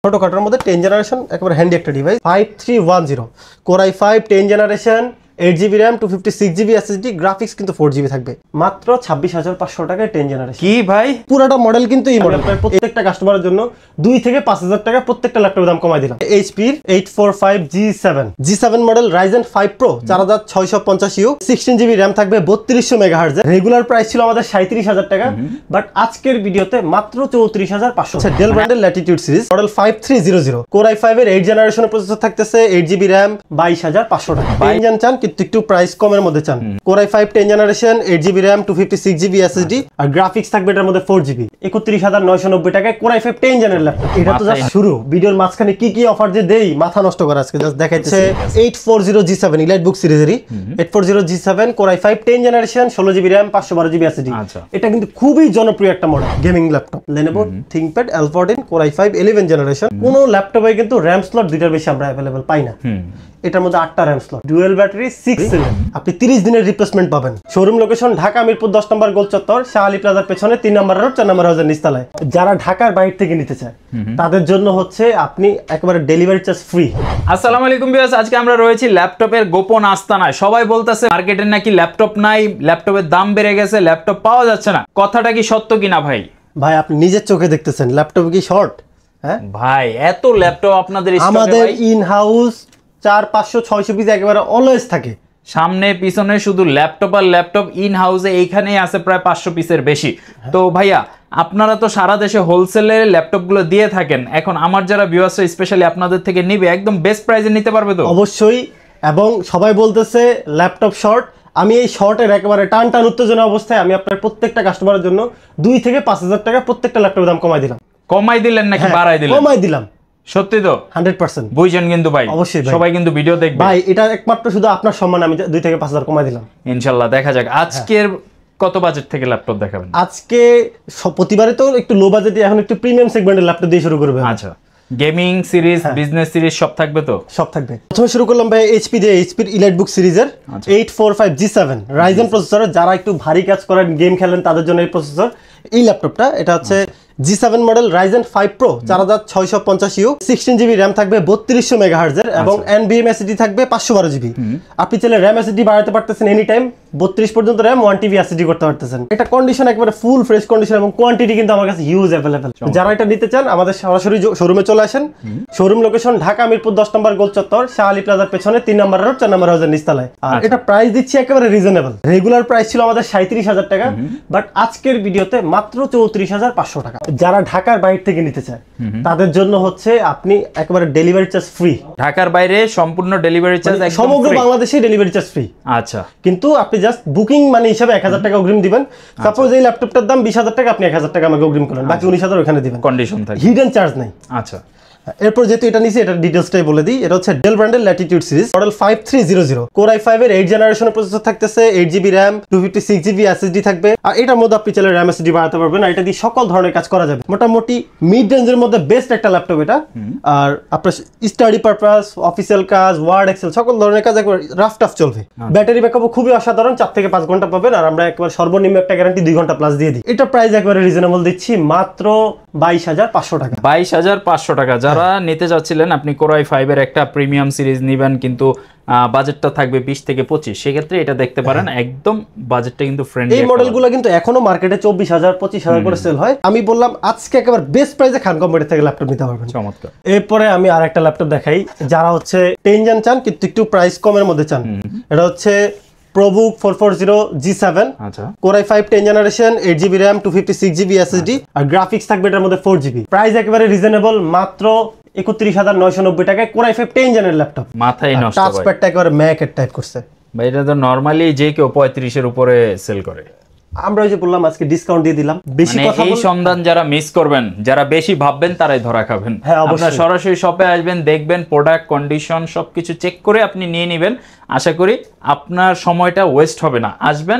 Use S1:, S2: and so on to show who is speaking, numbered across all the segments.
S1: ছোটখাটোর মধ্যে 10 জেনারেশন একেবারে হ্যান্ডি একটা device 5310 Core i5 10 generation 8GB RAM 256GB SSD graphics কিন্তু 4GB থাকবে মাত্র 26,500 টাকায় 10 জেনারেশন।
S2: কি ভাই
S1: পুরোটা মডেল কিন্তু এই মডেল প্রত্যেকটা কাস্টমারের জন্য 2 থেকে 5,000 টাকা প্রত্যেকটা ল্যাপটপের দাম কমাই দিলাম। HP 845G7 model Ryzen 5 Pro 4650U 16GB RAM থাকবে 3200 MHz। রেগুলার প্রাইস ছিল আমাদের 37,000 টাকা, বাট আজকের ভিডিওতে মাত্র 34,500। ডেল ব্র্যান্ডের Latitude series model 5300 Core i5 এর 8 জেনারেশনের প্রসেসর থাকতেছে 8GB RAM 22,500 টাকা। 10 জন চান কিন্তু একটু প্রাইস কমের মধ্যে চান, Core i5 10 generation 8GB RAM 256GB SSD আর গ্রাফিক্স থাকবে এটার মধ্যে 4GB 31,990 টাকায় Core i5 10 জেনারের ল্যাপটপ। এটা তো জাস্ট শুরু, ভিডিওর মাঝখানে কি কি অফার যে দেই মাথা নষ্ট করা আজকে জাস্ট দেখাইতেছে। 840G7 EliteBook সিরিজেরই 840G7 Core i5 10 generation 16GB RAM 512GB SSD। এটা কিন্তু খুবই জনপ্রিয় একটা model gaming laptop. Lenovo ThinkPad L14 Core i5 11 generation. কোন ল্যাপটপে কিন্তু RAM স্লট দুইটার বেশি আমরা अवेलेबल পাই না। এটার মধ্যে 8টা RAM slot, dual battery 6 cell. আপনি 30 দিনের রিপ্লেসমেন্ট পাবেন। শোরুম লোকেশন ঢাকা মিরপুর 10 নম্বর গোল চত্বর, শাহ আলী প্লাজার পেছনে 3 নম্বর রোড 4 নম্বর হাউসের নিচতলায়। যারা ঢাকার বাইরে থেকে নিতে চায় তাদের জন্য হচ্ছে আপনি একেবারে ডেলিভারি চার্জ ফ্রি।
S2: আসসালামু আলাইকুম ভিউয়ার্স, আজকে আমরা রয়েছি ল্যাপটপের গোপন আস্তানায়। সবাই বলতেছে মার্কেটে নাকি ল্যাপটপ নাই, ল্যাপটপের দাম বেড়ে গেছে, ল্যাপটপ পাওয়া যাচ্ছে না। কথাটা কি সত্য কিনা ভাই?
S1: ভাই আপনি নিজের চোখে দেখতেছেন ল্যাপটপ কি শর্ট? হ্যাঁ ভাই,
S2: এত ল্যাপটপ আপনাদের স্টকে
S1: আমাদের ইন হাউস 400-500-600 পিস একেবারে অলওয়েজ থাকে।
S2: সামনে পিছনে শুধু ল্যাপটপ আর ল্যাপটপ। ইন হাউসে এইখানেই আছে প্রায় 500 পিসের বেশি। তো ভাইয়া আপনারা তো সারা দেশে হোলসেলে ল্যাপটপগুলো দিয়ে থাকেন, এখন আমার যারা ভিউয়ার্স স্পেশালি আপনাদের থেকে নিবে একদম বেস্ট প্রাইসে নিতে পারবে তো?
S1: অবশ্যই। এবং সবাই বলতেছে ল্যাপটপ শর্ট, আমি এই শর্টের একেবারে টান উত্তেজনা অবস্থায় আমি আপনার প্রত্যেকটা কাস্টমারের জন্য 2 থেকে 5,000 টাকা প্রত্যেকটা ল্যাপটপের দাম কমাই দিলাম।
S2: কমাই দিলেন নাকি বাড়াই দিলেন?
S1: কমাই দিলাম।
S2: সত্যি তো?
S1: 100%
S2: বুঝছেন কিন্তু ভাই,
S1: অবশ্যই
S2: সবাই কিন্তু ভিডিও দেখবে
S1: ভাই। এটা একমাত্র শুধু আপনার সম্মান, আমি 2 থেকে 5,000 কমাই দিলাম।
S2: ইনশাআল্লাহ দেখা যাক আজকের কত বাজেট থেকে ল্যাপটপ দেখাবেন।
S1: আজকে প্রতিবারে তো একটু লো বাজেটে, এখন একটু প্রিমিয়াম সেগমেন্টের ল্যাপটপ দিয়ে শুরু করবে।
S2: আচ্ছা, গেমিং সিরিজ বিজনেস সিরিজ সব থাকবে তো? সব থাকবে।
S1: প্রথমে শুরু করলাম ভাই এইচপি দিয়ে, এইচপির EliteBook সিরিজের 845G7 Ryzen প্রসেসর। যারা একটু ভারী কাজ করেন, গেম খেলেন, তাদের জন্য এই প্রসেসর। এই ল্যাপটপটা এটা হচ্ছে G7 model Ryzen 5 Pro 4650U 16GB RAM থাকবে 3200 MHz এবং NVMe SSD থাকবে 512GB। আপনি চাইলে RAM SSD বাড়াতে পারতেছেন এনি টাইম, 32 পর্যন্ত RAM 1TB SSD করতে পারতেছেন। এটা কন্ডিশন একেবারে ফুল ফ্রেশ কন্ডিশন এবং কোয়ান্টিটি কিন্তু আমার কাছে হিউজ अवेलेबल। যারা এটা নিতে চান আমাদের সরাসরি শোরুমে চলে আসেন। শোরুম লোকেশন ঢাকা মিরপুর 10 নম্বর গোল চত্বর, শাহ আলী প্লাজার পেছনে 3 নম্বর রোড 4 নম্বর হাউসের নিচতলায়। আর এটা প্রাইস দিচ্ছি একেবারে রিজনেবল। রেগুলার প্রাইস ছিল আমাদের 37,000 টাকা, বাট আজকের ভিডিওতে মাত্র 34,500 টাকা। যারা ঢাকার বাইরে থেকে নিতে চায় তাদের জন্য হচ্ছে আপনি একেবারে ডেলিভারি চার্জ ফ্রি।
S2: ঢাকার বাইরে সম্পূর্ণ ডেলিভারি চার্জ একদম
S1: সমগ্র বাংলাদেশে ডেলিভারি চার্জ ফ্রি।
S2: আচ্ছা, কিন্তু
S1: আপনি জাস্ট বুকিং মানি হিসাবে 1,000 টাকা অগ্রিম দিবেন। সাপোজ এই ল্যাপটপটার দাম 20,000 টাকা, আপনি 1,000 টাকা আমাকে অগ্রিম করেন, বাকি 19,000 ওখানে দিবেন।
S2: কন্ডিশন থাকে,
S1: হিডেন চার্জ নাই।
S2: আচ্ছা,
S1: এরপর যেহেতু এটা নিছি এটার ডিটেইলসটাই বলে দিই। এটা হচ্ছে ডেল ব্র্যান্ডের Latitude series model 5300 Core i5 এর 8 জেনারেশনের প্রসেসর থাকতেছে 8GB RAM 256GB SSD থাকবে। আর এটার মধ্যে আপনি চাইলে RAM SSD বাড়াতে পারবেন। আর এটা দিয়ে সকল ধরনের কাজ করা যাবে। মোটামুটি মিড রেঞ্জের মধ্যে বেস্ট একটা ল্যাপটপ এটা। আর আপনার স্টাডি পারপাস, অফিসিয়াল কাজ, ওয়ার্ড, এক্সেল সকল ধরনের কাজ একবার রাফ টাফ চলবে। ব্যাটারি ব্যাকআপও খুবই অসাধারণ, 4 থেকে 5 ঘন্টা পাবেন। আর আমরা একবার সর্বনিম্ন একটা গ্যারান্টি 2 ঘন্টা প্লাস দিয়ে দিই। এটা প্রাইস একবারে রিজনেবল দিচ্ছি মাত্র 22,500 টাকা।
S2: 22,500 টাকা। যারা নিতে যাচ্ছিলেন আপনি Core i5 এর একটা প্রিমিয়াম সিরিজ নেবেন কিন্তু বাজেটটা থাকবে 20 থেকে 25, সেক্ষেত্রে এটা দেখতে পারেন। একদম বাজেটটা কিন্তু ফ্রেন্ডলি।
S1: এই মডেলগুলো কিন্তু এখনো মার্কেটে 24,000 25,000 করে সেল হয়। আমি বললাম আজকে একেবারে বেস্ট প্রাইসে খান কোম্পানি থেকে ল্যাপটপ নিতে পারবেন।
S2: চমৎকার।
S1: এরপরে আমি আরেকটা ল্যাপটপ দেখাই, যারা হচ্ছে 10 জন চান কিন্তু একটু প্রাইস কমের মধ্যে চান। এটা হচ্ছে ProBook 440G7 Core i5 10 generation 8GB RAM 256GB SSD আর গ্রাফিক্স থাকবে এটার মধ্যে 4GB। প্রাইস একেবারে রিজনেবল মাত্র 31,990 টাকায় Core i5 10 জেনের ল্যাপটপ।
S2: মাথায় নষ্ট।
S1: টাচ প্যাডটা একেবারে ম্যাকের টাইপ করছে
S2: ভাই। এটা তো নরমালি যে কেউ 35 এর উপরে সেল করে।
S1: আমরা ওই যে বললাম আজকে ডিসকাউন্ট দিয়ে দিলাম। বেশি কথা
S2: এই সন্ধান যারা মিস করবেন, যারা বেশি ভাববেন তারাই ধরা খাবেন। আপনারা সরাসরি শপে আসবেন, দেখবেন প্রোডাক্ট কন্ডিশন সবকিছু চেক করে আপনি নিয়ে নেবেন। আশা করি আপনার সময়টা ওয়েস্ট হবে না। আসবেন,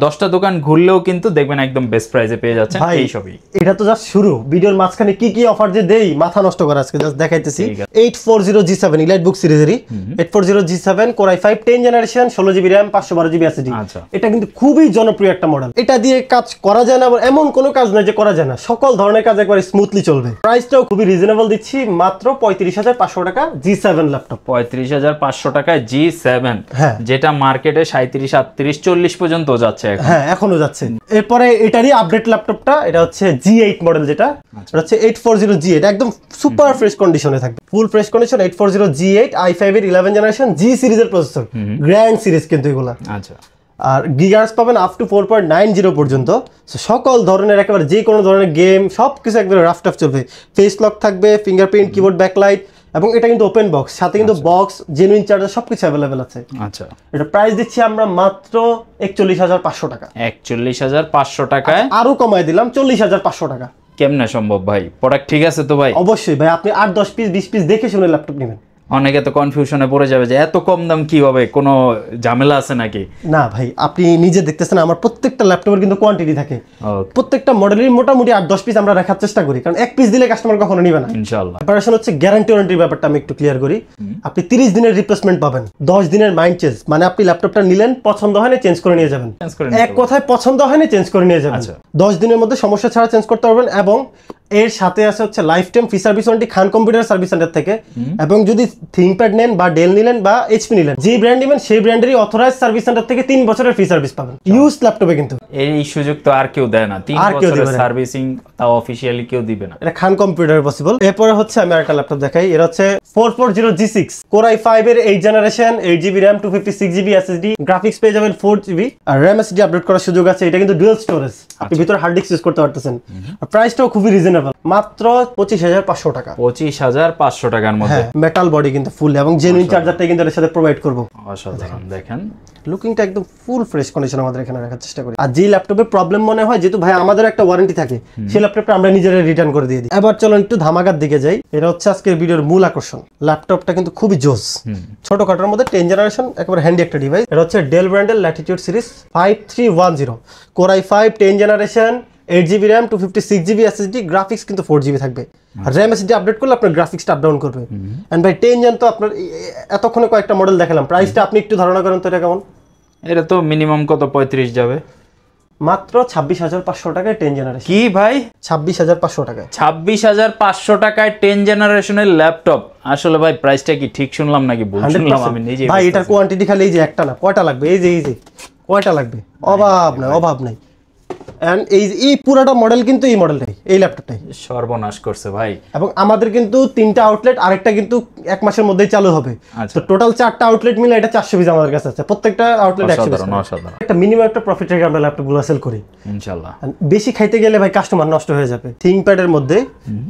S2: 10টা দোকান ঘুরলেও কিন্তু দেখবেন একদম বেস্ট প্রাইসে পেয়ে যাচ্ছেন
S1: ভাই,
S2: এই সবই।
S1: এটা তো জাস্ট শুরু, ভিডিওর মাঝখানে কি কি অফার যে দেই মাথা নষ্ট করা, আজকে জাস্ট দেখাইতেছি। 840G7 ইলাইট বুক সিরিজেরই 840G7 Core i5 10 generation 16GB RAM 512GB SSD।
S2: আচ্ছা।
S1: এটা কিন্তু খুবই জনপ্রিয় একটা মডেল। এটা দিয়ে কাজ করা যায় না এমন কোনো কাজ নাই যে করা যায় না, সকল ধরনের কাজ একবার স্মুথলি চলবে। প্রাইসটাও খুবই রিজনেবল দিচ্ছি, মাত্র 35,500 টাকা G7 ল্যাপটপ।
S2: 35,500 টাকায় G7,
S1: হ্যাঁ।
S2: যেটা মার্কেটে 37, 38, 40 পর্যন্ত যাচ্ছে এখন।
S1: হ্যাঁ, এখনো যাচ্ছে। এরপরে এটারই আপডেট ল্যাপটপটা, এটা হচ্ছে G8 মডেল, যেটা এটা হচ্ছে 840G, এটা একদম সুপার ফ্রেশ কন্ডিশনে থাকবে, full fresh condition. 840G8 i5 এর 11 জেনারেশন G সিরিজের প্রসেসর, গ্র্যান্ড সিরিজ কিন্তু এগুলা।
S2: আচ্ছা।
S1: আর গিগার্স পাবেন আপ টু 4.90 পর্যন্ত। সকল ধরনের একেবারে যে কোনো ধরনের গেম সবকিছু একদম রাফ টাফ চলবে। ফেস লক থাকবে, ফিঙ্গারপ্রিন্ট, কিবোর্ড ব্যাকলাইট, এবং এটা কিন্তু ওপেন বক্স, সাথে কিন্তু বক্স, জেনুইন চার্জার সবকিছু অ্যাভেলেবেল আছে।
S2: আচ্ছা।
S1: এটা প্রাইস দিচ্ছি আমরা মাত্র 41,500 টাকা।
S2: 41,500 টাকায়
S1: আরো কমায় দিলাম 40,500 টাকা।
S2: কেমনে সম্ভব ভাই? প্রোডাক্ট ঠিক আছে তো ভাই?
S1: অবশ্যই ভাই, আপনি 8-10 পিস 20 পিস দেখে শুনে ল্যাপটপ নেবেন।
S2: অনেকে তো কনফিউশনে পড়ে যাবে যে এত কম দাম কিভাবে, কোনো ঝামেলা আছে নাকি?
S1: না ভাই, আপনি নিজে দেখতেছেন আমার প্রত্যেকটা ল্যাপটপের কিন্তু কোয়ান্টিটি থাকে।
S2: ওকে,
S1: প্রত্যেকটা মডেলের মোটামুটি 8-10 পিস আমরা রাখার চেষ্টা করি, কারণ এক পিস দিলে কাস্টমার কখনো নিবে না।
S2: ইনশাআল্লাহ।
S1: অপারেশন হচ্ছে গ্যারান্টি ওয়ারেন্টির ব্যাপারটা আমি একটু ক্লিয়ার করি। আপনি 30 দিনের রিপ্লেসমেন্ট পাবেন, 10 দিনের মাইন্ড চেঞ্জ, মানে আপনি ল্যাপটপটা নিলেন, পছন্দ হয় না চেঞ্জ করে নিয়ে যাবেন।
S2: চেঞ্জ করে
S1: এক কথায় পছন্দ হয় না চেঞ্জ করে নিয়ে যাবেন। 10 দিনের মধ্যে সমস্যা ছাড়া চেঞ্জ করতে পারবেন। এবং এর সাথে আছে হচ্ছে life time free service warranty Khan computer service center থেকে। এবং যদি থিংকপ্যাড নেন বা ডেল নিলেন বা এইচপি নিলেন, যে ব্র্যান্ড নেবেন সেই ব্র্যান্ডেরই অথরাইজ সার্ভিস সেন্টার থেকে 3 বছরের ফ্রি সার্ভিস পাবেন ইউজ ল্যাপটপে। কিন্তু
S2: এই সুযোগ তো আর কেউ দেয় না, 3 বছরের সার্ভিসিং তাও অফিশিয়ালি কেউ দিবে না।
S1: এটা খান কম্পিউটার পসিবল। এরপরে হচ্ছে আমি একটা ল্যাপটপ দেখাই, এটা হচ্ছে 440G6 Core i5 এর 8 generation 8GB RAM 256GB SSD, graphics পেয়ে যাবেন 4GB, আর RAM SSD আপডেট করার সুযোগ আছে। এটা কিন্তু ডুয়াল স্টোরেজ, আপনি ভিতরে হার্ড ডিস্ক ইউজ করতে পারতেছেন। আর প্রাইসটাও খুবই রিজনেবল, মাত্র 25,500 টাকা।
S2: 25,500 টাকার মধ্যে।
S1: মেটাল বডি কিন্তু ফুল, এবং জেনুইন চার্জারটাই কিন্তু এর সাথে প্রোভাইড করব।
S2: অসাধারণ, দেখেন
S1: লুকিংটা একদম ফুল ফ্রেশ কন্ডিশন আমাদের এখানে রাখার চেষ্টা করি। আর যে ল্যাপটপে প্রবলেম মনে হয়, যেহেতু ভাই আমাদের একটা ওয়ারেন্টি থাকে, সেই ল্যাপটপটা আমরা নিজেরা রিটার্ন করে দিয়ে দিই। এবার চলুন একটু ধামাকার দিকে যাই। এটা হচ্ছে আজকের ভিডিওর মূল আকর্ষণ। ল্যাপটপটা কিন্তু খুবই জোস, ছোটখাটোর মধ্যে 10 জেনারেশন, একেবারে হ্যান্ডি একটা ডিভাইস। এটা হচ্ছে ডেল ব্র্যান্ডের Latitude series 5310 Core i5 10 generation 8GB RAM 256GB SSD, graphics কিন্তু 4GB থাকবে। আর RAM SSD আপডেট করলে আপনার গ্রাফিক্সটা আপ ডাউন করবে। এন্ড ভাই 10 জেন তো আপনার এতক্ষণে কয়েকটা মডেল দেখালাম, প্রাইসটা আপনি একটু ধারণা করেন তো এটা কেমন?
S2: এটা তো মিনিমাম কত 35 যাবে।
S1: মাত্র 26,500 টাকায় 10 জেনারেশন।
S2: কি ভাই?
S1: 26,500 টাকায়
S2: 26,500 টাকায় 10 জেনারেশনের ল্যাপটপ। আসলে ভাই প্রাইসটা কি ঠিক শুনলাম নাকি ভুল শুনলাম? আমি নিজে
S1: ভাই এটার কোয়ান্টিটি খালি এই যে একটা না, কয়টা লাগবে, এই যে কয়টা লাগবে, অভাব নাই। এন্ড এই পুরোটা মডেল কিন্তু এই মডেলটাই, এই ল্যাপটপটাই
S2: সর্বনাশ করছে ভাই।
S1: এবং আমাদের কিন্তু 3টা আউটলেট, আরেকটা কিন্তু 1 মাসের মধ্যেই চালু হবে। তো টোটাল 4টা আউটলেট মিলে এটা 400 পিস আমাদের কাছে আছে, প্রত্যেকটা আউটলেট 100 পিস। একটা মিনিমাম একটা প্রফিট রেখে আমরা ল্যাপটপগুলো সেল করি
S2: ইনশাআল্লাহ।
S1: বেশি খাইতে গেলে ভাই কাস্টমার নষ্ট হয়ে যাবে। থিংকপ্যাডের মধ্যে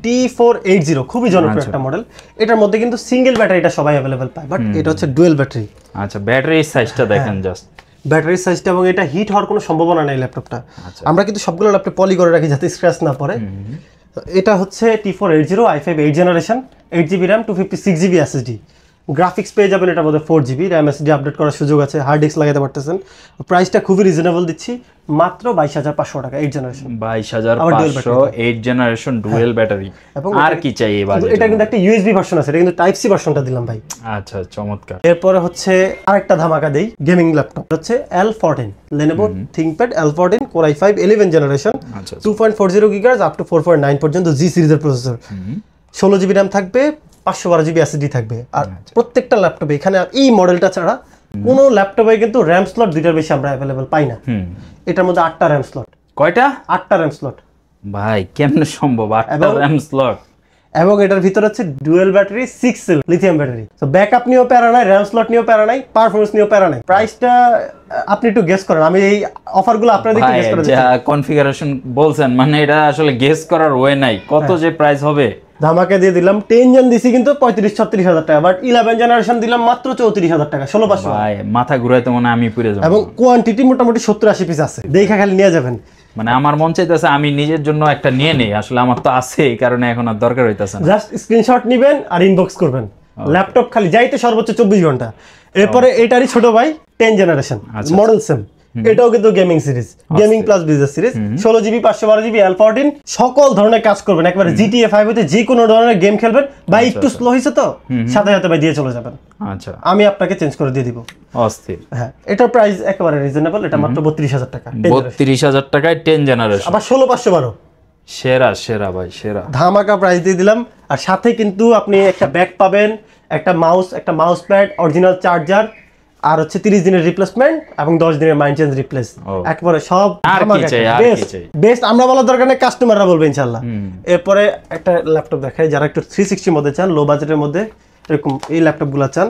S1: T480 খুবই জনপ্রিয় একটা মডেল। এটার মধ্যে কিন্তু সিঙ্গেল ব্যাটারিটা সবাই अवेलेबल পায়, বাট এটা হচ্ছে ডুয়াল ব্যাটারি।
S2: আচ্ছা, ব্যাটারি সাইজটা দেখেন জাস্ট,
S1: ব্যাটারি সাইজটা, এবং এটা হিট হওয়ার কোনো সম্ভাবনা নেই ল্যাপটপটা। আমরা কিন্তু সবগুলো ল্যাপটপ পলি করে রাখি যাতে স্ক্র্যাচ না পড়ে। এটা হচ্ছে T480 i5 8 generation 8GB RAM 256GB SSD, graphics পেয়ে যাবেন এটার মধ্যে 4GB, RAM SSD আপডেট করার সুযোগ আছে, হার্ড ডিস্ক লাগাতে পারতেছেন। প্রাইসটা খুবই রিজনেবল দিচ্ছি, মাত্র 22,500 টাকা 8 জেনারেশন।
S2: 22,500 8 generation dual battery. আর কি চাই এই বাজেটে?
S1: এটা কিন্তু একটা USB ভার্সন আছে, এটা কিন্তু টাইপ সি ভার্সনটা দিলাম ভাই।
S2: আচ্ছা, চমৎকার।
S1: এরপরে হচ্ছে আরেকটা ধামাকা দেই, গেমিং ল্যাপটপ হচ্ছে L14 Lenovo ThinkPad L14 Core i5 11 generation 2.40 GHz up to 4.9 পর্যন্ত G সিরিজের প্রসেসর, 16GB RAM থাকবে, 512GB SSD থাকবে। আর প্রত্যেকটা ল্যাপটপে এখানে এই মডেলটা ছাড়া কোনো ল্যাপটপে কিন্তু RAM স্লট 2টার বেশি আমরা अवेलेबल পাই না। এটার মধ্যে 8টা RAM স্লট।
S2: কয়টা?
S1: 8টা RAM স্লট।
S2: ভাই কেমনে সম্ভব 8টা RAM স্লট?
S1: এবং এটার ভিতরে হচ্ছে dual battery 6 cell lithium battery. তো ব্যাকআপ নিয়েও প্যারা নাই, RAM স্লট নিয়েও প্যারা নাই, পারফরম্যান্স নিয়েও প্যারা নাই। প্রাইসটা আপনি একটু গেস করেন, আমি এই অফারগুলো আপনাদের একটু গেস করে দিচ্ছি।
S2: যা কনফিগারেশন বলছেন, মানে এটা আসলে গেস করার ওয়ে নাই, কত যে প্রাইস হবে।
S1: ধামাকা দিয়ে দিলাম 10 জেন দিছি কিন্তু 35-36 হাজার টাকা, বাট 11 জেনারেশন দিলাম মাত্র 34,000 টাকা, 16,500।
S2: ভাই মাথা ঘুরাইতে মনে আমি পুরে যাব।
S1: এবং কোয়ান্টিটি মোটামুটি 70-80 পিস আছে, দেখা খালি নিয়ে যাবেন।
S2: মানে আমার মন চাইতেছে আমি নিজের জন্য একটা নিয়ে নেই, আসলে আমার তো আছে, এই কারণে এখন আর দরকার হইতাছে না।
S1: জাস্ট স্ক্রিনশট নেবেন আর ইনবক্স করবেন। ল্যাপটপ খালি যাইতে সর্বোচ্চ 24 ঘন্টা। এরপরে এটারই ছোট ভাই 10 জেনারেশন মডেল সেম এটাও কিন্তু gaming series, gaming plus business series, 16GB 512GB L14, সকল ধরনের কাজ করবেন একবারে। GTA 5 হতে যে কোনো ধরনের গেম খেলবেন, ভাই একটু স্লো হয়েছে তো সাথে সাথে ভাই দিয়ে চলে যাবেন।
S2: আচ্ছা,
S1: আমি আপনাকে চেঞ্জ করে দিয়ে দিব।
S2: অস্থির।
S1: হ্যাঁ, এটার প্রাইস একেবারে রিজনেবল, এটা মাত্র 32,000 টাকা।
S2: 32,000 টাকায় 10 জেনারেশন,
S1: আবার 16,512
S2: সেরা সেরা ভাই, সেরা
S1: ধামাকা প্রাইস দিয়ে দিলাম। আর সাথে কিন্তু আপনি একটা ব্যাগ পাবেন, একটা মাউস প্যাড, অরিজিনাল চার্জার, আর হচ্ছে 30 দিনের রিপ্লেসমেন্ট এবং 10 দিনের মাইন্ড চেঞ্জ রিপ্লেস, একবারে সব বেস্ট। আমরা বলার দরকার নেই, কাস্টমাররা বলবে ইনশাআল্লাহ। এরপরে একটা ল্যাপটপ দেখাই, যারা একটু 360 মধ্যে চান, লো বাজেটের মধ্যে, এরকম এই ল্যাপটপগুলো চান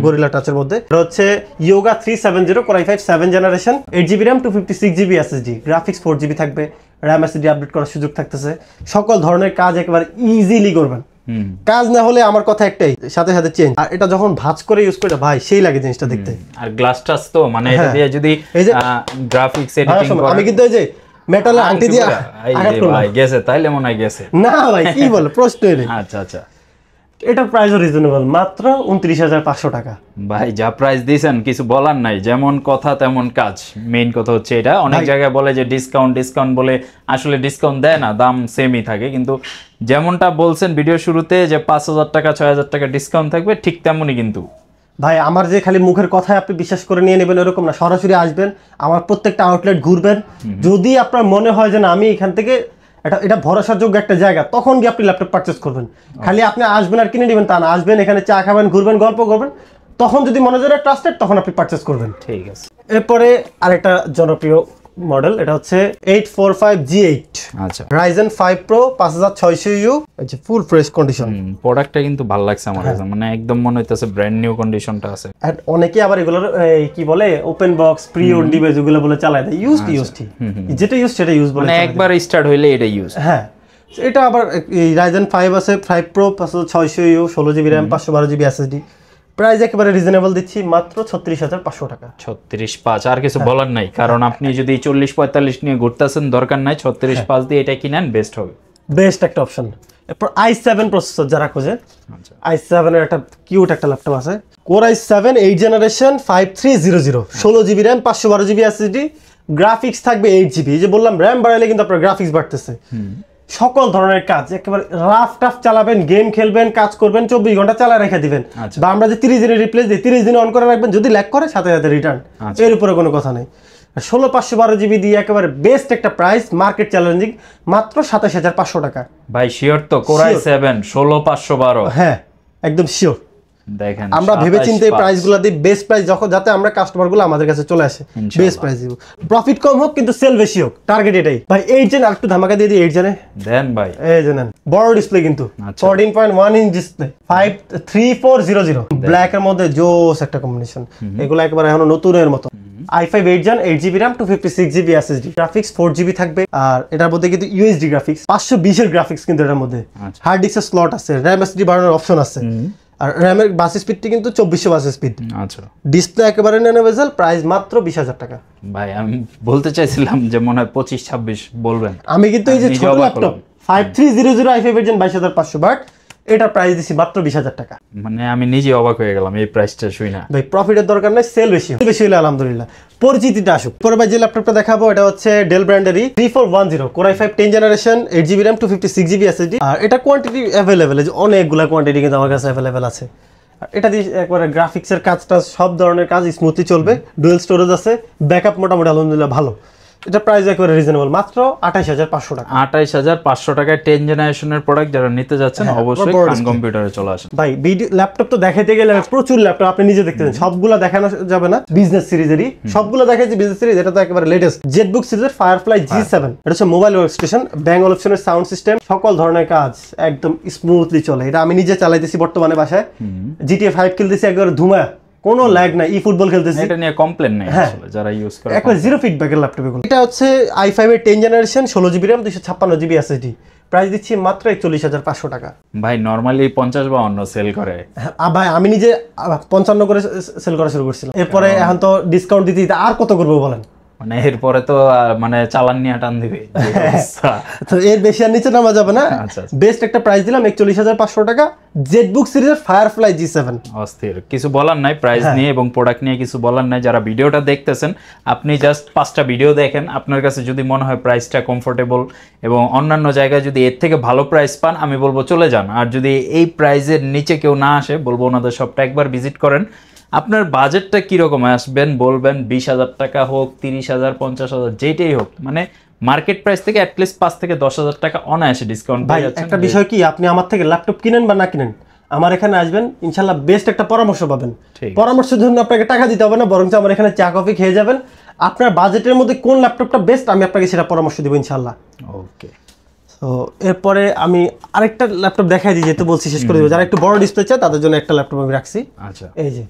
S1: গরিলা টাচের মধ্যে, এটা হচ্ছে yoga 370 Core i5 7 generation, 8GB RAM 256GB SSD, graphics 4GB থাকবে, RAM SSD আপডেট করার সুযোগ থাকতেছে। সকল ধরনের কাজ একেবারে ইজিলি করবেন। কাজ না হলে আমার কথা একটাই, সাথে সাথে চেঞ্জ। আর এটা যখন ভাঁজ করে ইউজ করে ভাই সেই লাগে জিনিসটা দেখতে।
S2: আর গ্লাস টাচ তো মানে এটা দিয়ে যদি গ্রাফিক্স এডিটিং করেন,
S1: আমি কিন্তু এই যে মেটালের আংটি দিয়ে আঘাত করব
S2: ভাই, গেছে তাইলে মনে হয় গেছে
S1: না ভাই, কি বলে প্রশ্নই নেই।
S2: আচ্ছা আচ্ছা,
S1: এটা প্রাইসও রিজনেবল, মাত্র 29,500 টাকা।
S2: ভাই যা প্রাইস দিয়েছেন কিছু বলার নাই, যেমন কথা তেমন কাজ। মেইন কথা হচ্ছে এটা, অনেক জায়গায় বলে যে ডিসকাউন্ট বলে, আসলে ডিসকাউন্ট দেয় না, দাম সেমই থাকে। কিন্তু যেমনটা বলছেন ভিডিও শুরুতে যে 5,000 টাকা 6,000 টাকা ডিসকাউন্ট থাকবে, ঠিক তেমনই কিন্তু
S1: ভাই আমার যে খালি মুখের কথায় আপনি বিশ্বাস করে নিয়ে নেবেন এরকম না, সরাসরি আসবেন, আমার প্রত্যেকটা আউটলেট ঘুরবেন। যদি আপনার মনে হয় যে না আমি এখান থেকে এটা ভরসাযোগ্য একটা জায়গা, তখন গিয়ে আপনি ল্যাপটপ পারচেস করবেন। খালি আপনি আসবেন আর কিনে নেবেন তা না, আসবেন এখানে চা খাবেন, ঘুরবেন, গল্প করবেন, তখন যদি মনে হয় ট্রাস্টেড তখন আপনি পারচেস করবেন।
S2: ঠিক আছে।
S1: এরপরে আরেকটা জনপ্রিয় মডেল, এটা হচ্ছে 845G8,
S2: আচ্ছা,
S1: Ryzen 5 Pro 5600U, এই যে ফুল ফ্রেশ কন্ডিশন।
S2: প্রোডাক্টটা কিন্তু ভালো লাগছে আমার কাছে, মানে একদম মনে হইতাছে ব্র্যান্ড নিউ কন্ডিশনটা আছে।
S1: আর অনেকে আবার এগুলোর কি বলে open box pre own device ওগুলো বলে চালায় দেয়, ইউজড যেটা ইউজ সেটা ইউজ বলে,
S2: মানে একবার স্টার্ট হইলে এটা ইউজ।
S1: হ্যাঁ, এটা আবার এই Ryzen 5 আছে 5 Pro 5600U, 16GB RAM 512GB SSD, price একেবারে রিজনেবল দিচ্ছি, মাত্র 36,500 টাকা।
S2: 36,500, আর কিছু বলার নাই, কারণ আপনি যদি 40-45 নিয়ে ঘুরতেছেন দরকার নাই, 36,500 দিয়ে এটা কিনেন, বেস্ট হবে,
S1: বেস্ট একটা অপশন। এরপর i7 প্রসেসর যারা খোঁজে, i7 এর একটা কিউট একটা ল্যাপটপ আছে, Core i7 8 generation 5300, 16GB RAM 512GB SSD, graphics থাকবে 8GB। এই যে বললাম RAM বাড়াইলে কিন্তু আপনার গ্রাফিক্স বাড়তেছে। সকল ধরনের কাজ একেবারে রাফ টাফ চালাবেন, গেম খেলবেন, কাজ করবেন, 24 ঘন্টা চালায় রেখে দিবেন। বা আমরা যে 30 দিনের রিপ্লেস দিই, 30 দিনে অন করে রাখবেন, যদি ল্যাগ করে সাথে সাথে রিটার্ন, এর উপরে কোনো কথা নেই। 16,512GB দিয়ে একেবারে বেস্ট একটা প্রাইস, মার্কেট চ্যালেঞ্জিং, মাত্র 27,500 টাকা।
S2: ভাই শিওর তো Core i7 16,512?
S1: হ্যাঁ একদম শিওর।
S2: দেখেন
S1: আমরা ভেবে চিন্তে এই প্রাইসগুলো দিই, বেস্ট প্রাইস যখন, যাতে আমরা কাস্টমারগুলো আমাদের কাছে চলে আসে, বেস্ট প্রাইস দিব। প্রফিট কম হোক কিন্তু সেল বেশি হোক, টার্গেট এটাই ভাই। 8 জেন আরেকটু ধামাকা দিয়ে দিই, 8 জেনে
S2: দেন ভাই,
S1: এই যে নেন, বড় ডিসপ্লে কিন্তু 14.1 ইঞ্চ ডিসপ্লে, 53400, ব্ল্যাক এর মধ্যে জোস একটা কম্বিনেশন, এগুলো একেবারে এখনো নতুনের মতো। i5 8 gen 8GB RAM 256GB SSD, graphics 4GB থাকবে, আর এটার মধ্যে কিন্তু USD গ্রাফিক্স 520 এর গ্রাফিক্স কিন্তু এটার মধ্যে, হার্ড ডিস্কের স্লট আছে, RAM SSD বাড়ানোর অপশন আছে, আর RAM এর বাস স্পিডটি কিন্তু 2400 বাস স্পিড। আচ্ছা, ডিসপ্লে একেবারে ন্যানো বেজেল, প্রাইস মাত্র 20,000 টাকা।
S2: ভাই আমি বলতে চাইছিলাম যে মনে হয় 25-26 বলবেন,
S1: আমি কিন্তু এই যে ছোট ল্যাপটপ 5300 i5 8 জেন 22,500, বাট এটা প্রাইস দিছি মাত্র 20,000 টাকা।
S2: মানে আমি নিজে অবাক হয়ে গেলাম এই প্রাইসটা শুই না।
S1: ভাই প্রফিটের দরকার নাই, সেল বেশি হলে আলহামদুলিল্লাহ, পরিচিতিটা আসুক। পরে ভাই যে ল্যাপটপটা দেখাবো এটা হচ্ছে ডেল ব্র্যান্ডেরই 3410 Core i5 10 generation 8GB RAM 256GB SSD, আর এটা কোয়ান্টিটি অ্যাভেলেবেল, অনেকগুলা কোয়ান্টিটি কিন্তু আমার কাছে অ্যাভেলেবেল আছে। এটা দিয়ে একবারে গ্রাফিক্সের কাজটা সব ধরনের কাজ স্মুথলি চলবে, ডুয়েল স্টোরেজ আছে, ব্যাকআপ মোটামুটি আলহামদুলিল্লাহ ভালো। এটা প্রাইস একেবারে রিজনেবল, মাত্র 28,500 টাকা।
S2: 28,500 টাকায় 10 জেনারেশনের প্রোডাক্ট যারা নিতে যাচ্ছেন অবশ্যই খান কম্পিউটারে চলে আসেন।
S1: ভাই ভিডিও ল্যাপটপ তো দেখাইতে গেলে প্রচুর ল্যাপটপ আপনি নিজে দেখতেছেন, সবগুলা দেখানো যাবে না, বিজনেস সিরিজেরই সবগুলো দেখাইছি। বিজনেস সিরিজ এটা তো একেবারে লেটেস্ট, জেটবুক সিরিজের ফায়ারফ্লাই G7, এটা হচ্ছে মোবাইল ওয়ার্কস্টেশন, ব্যাং অপশনের সাউন্ড সিস্টেম, সকল ধরনের কাজ একদম স্মুথলি চলে। এটা আমি নিজে চালাইতেছি বর্তমানে বাসায়, GTA 5 খেলতেছি একেবারে ধুমা, কোনো ল্যাগ নাই, ই ফুটবল খেলতেছি,
S2: এটা নিয়ে কমপ্লেন নাই আসলে যারা ইউজ করে,
S1: একবার জিরো ফিডব্যাকের ল্যাপটপ এগুলো। এটা হচ্ছে i5 এর 10 generation 16GB RAM 256GB SSD, price দিচ্ছি মাত্র 41,500 টাকা।
S2: ভাই নরমালি 50-52 সেল করে,
S1: ভাই আমি নিজে 55 করে সেল করা শুরু করছিলাম, এরপরে এখন তো ডিসকাউন্ট দিতে আর কত করবো বলেন।
S2: মানে এরপরে তো মানে চালান নিয়ে টান দিবে যে অবস্থা।
S1: তো এর বেশি আর নিচে নামা যাবে না।
S2: আচ্ছা,
S1: বেস্ট একটা প্রাইস দিলাম 41,500 টাকা, জেটবুক সিরিজের ফায়ারফ্লাই G7।
S2: অস্থির, কিছু বলার নাই প্রাইস নিয়ে এবং প্রোডাক্ট নিয়ে কিছু বলার নাই। যারা ভিডিওটা দেখতেছেন আপনি জাস্ট 5টা ভিডিও দেখেন, আপনার কাছে যদি মনে হয় প্রাইসটা কমফোর্টেবল এবং অন্যান্য জায়গায় যদি এর থেকে ভালো প্রাইস পান, আমি বলবো চলে যান। আর যদি এই প্রাইসের নিচে কেউ না আসে, বলবো ওনাদের শপটা একবার ভিজিট করেন। আপনার বাজেটটা কীরকম আসবেন বলবেন, 20,000 টাকা হোক, 30,000, 50,000, যেটাই হোক, মানে মার্কেট প্রাইস থেকে অ্যাটলিস্ট 5 থেকে 10,000 টাকা অনায়াসে ডিসকাউন্ট
S1: ভাই
S2: পেয়ে যাচ্ছেন।
S1: একটা বিষয় কি, আপনি আমার থেকে ল্যাপটপ কিনেন বা না কিনেন, আমার এখানে আসবেন ইনশাল্লাহ বেস্ট একটা পরামর্শ পাবেন।
S2: ঠিক।
S1: পরামর্শের জন্য আপনাকে টাকা দিতে হবে না, বরং আমার এখানে চা কফি খেয়ে যাবেন। আপনার বাজেটের মধ্যে কোন ল্যাপটপটা বেস্ট আমি আপনাকে সেটা পরামর্শ দেবো ইনশাল্লাহ।
S2: ওকে,
S1: তো এরপরে আমি আরেকটা ল্যাপটপ দেখাই দিই, যেহেতু বলছি শেষ করে দেবো। যারা একটু বড় ডিসপ্লে চায় তাদের জন্য একটা ল্যাপটপ আমি রাখছি।
S2: আচ্ছা,
S1: এই যে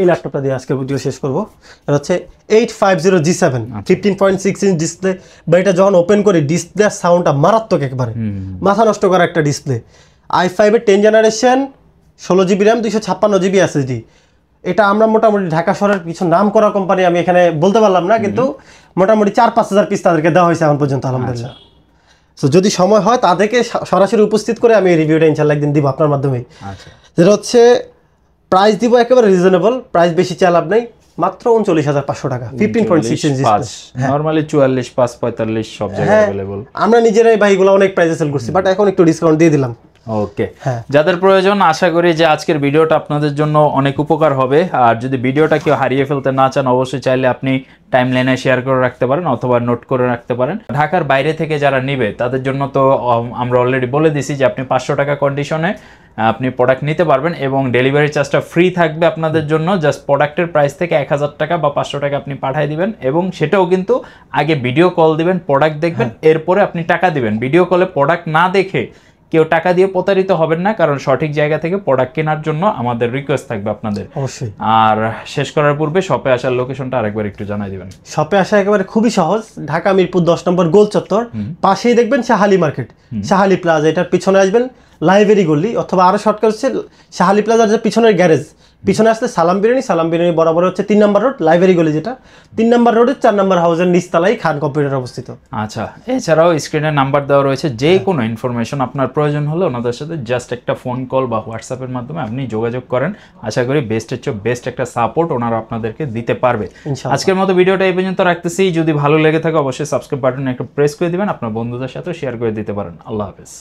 S1: এই ল্যাপটপটা দিয়ে আজকের ভিডিও শেষ করবো। এটা হচ্ছে 850 G7, 15.6 ইঞ্চ ডিসপ্লে। বা এটা যখন ওপেন করি ডিসপ্লে সাউন্ডটা মারাত্মক, একবারে মাথা নষ্ট করা একটা ডিসপ্লে। i5 এর 10 generation, 16GB RAM, 256GB SSD। এটা আমরা মোটামুটি ঢাকা শহরের কিছু নাম করা কোম্পানি, আমি এখানে বলতে পারলাম না, কিন্তু মোটামুটি 4-5 হাজার পিস তাদেরকে দেওয়া হয়েছে এখন পর্যন্ত আলহামদুলিল্লাহ। তো যদি সময় হয় তাদেরকে সরাসরি উপস্থিত করে আমি এই রিভিউটা ইনশাল্লাহ একদিন দিব আপনার মাধ্যমেই।
S2: আচ্ছা,
S1: যেটা হচ্ছে প্রাইস দিব একেবারে রিজনেবল, প্রাইস বেশি চাই লাভ নেই, মাত্র 39,500 টাকা, 15.6 ইঞ্চ ডিসপ্লে।
S2: নরমালি 44, 5, 45 সব জায়গায় अवेलेबल।
S1: আমরা নিজেরাই ভাই এগুলো অনেক প্রাইসে সেল করছি, বাট এখন একটু ডিসকাউন্ট দিয়ে দিলাম।
S2: ওকে, যাদের প্রয়োজন আশা করি যে আজকের ভিডিওটা আপনাদের জন্য অনেক উপকার হবে। আর যদি ভিডিওটা কেউ হারিয়ে ফেলতে না চান, অবশ্যই চাইলে আপনি টাইমলাইনে শেয়ার করে রাখতে পারেন অথবা নোট করে রাখতে পারেন। ঢাকার বাইরে থেকে যারা নিবে তাদের জন্য তো আমরা অলরেডি বলে দিছি যে আপনি 500 টাকা কন্ডিশনে আপনি প্রোডাক্ট নিতে পারবেন এবং ডেলিভারি চার্জটা ফ্রি থাকবে আপনাদের জন্য। জাস্ট প্রোডাক্টের প্রাইস থেকে 1000 টাকা বা 500 টাকা আপনি পাঠিয়ে দিবেন এবং সেটাও কিন্তু আগে ভিডিও কল দিবেন, প্রোডাক্ট দেখবেন, এরপরে আপনি টাকা দিবেন। ভিডিও কলে প্রোডাক্ট না দেখে কেউ টাকা দিয়ে প্রতারিত হবেন না, কারণ সঠিক জায়গা থেকে প্রোডাক্ট কেনার জন্য আমাদের রিকোয়েস্ট থাকবে আপনাদের
S1: অবশ্যই।
S2: আর শেষ করার পূর্বে শপে আসার লোকেশনটা আরেকবার একটু জানাই দিবেন।
S1: শপে আসা একেবারে খুবই সহজ, ঢাকা মিরপুর 10 নম্বর গোল চত্বর, পাশেই দেখবেন শাহালি মার্কেট, শাহালি প্লাজা, এটার পিছনে আসবেন লাইব্রেরি গলি, অথবা আরো শর্টকাট হচ্ছে শাহালি প্লাজার যে পিছনের গ্যারেজ, পিছনে আসলে সালাম বিরিয়ানি বরাবর হচ্ছে 3 নম্বর রোড, লাইব্রেরি গলি যেটা 3 নম্বর রোডের 4 নম্বর হাউসের নিচতলায় খান কম্পিউটার অবস্থিত।
S2: আচ্ছা, এছাড়াও স্ক্রিনে নাম্বার দেওয়া রয়েছে, যে কোনো ইনফরমেশন আপনার প্রয়োজন হলে ওনাদের সাথে জাস্ট একটা ফোন কল বা হোয়াটসঅ্যাপের মাধ্যমে আপনি যোগাযোগ করেন। আশা করি বেস্টের চেয়ে বেস্ট একটা সাপোর্ট ওনারা আপনাদেরকে দিতে পারবে। আজকের মতো ভিডিওটা এই পর্যন্ত রাখতেছি। যদি ভালো লেগে থাকে অবশ্যই সাবস্ক্রাইব বাটনে একটা প্রেস করে দিবেন, আপনার বন্ধুদের সাথে শেয়ার করে দিতে পারেন। আল্লাহ হাফেজ।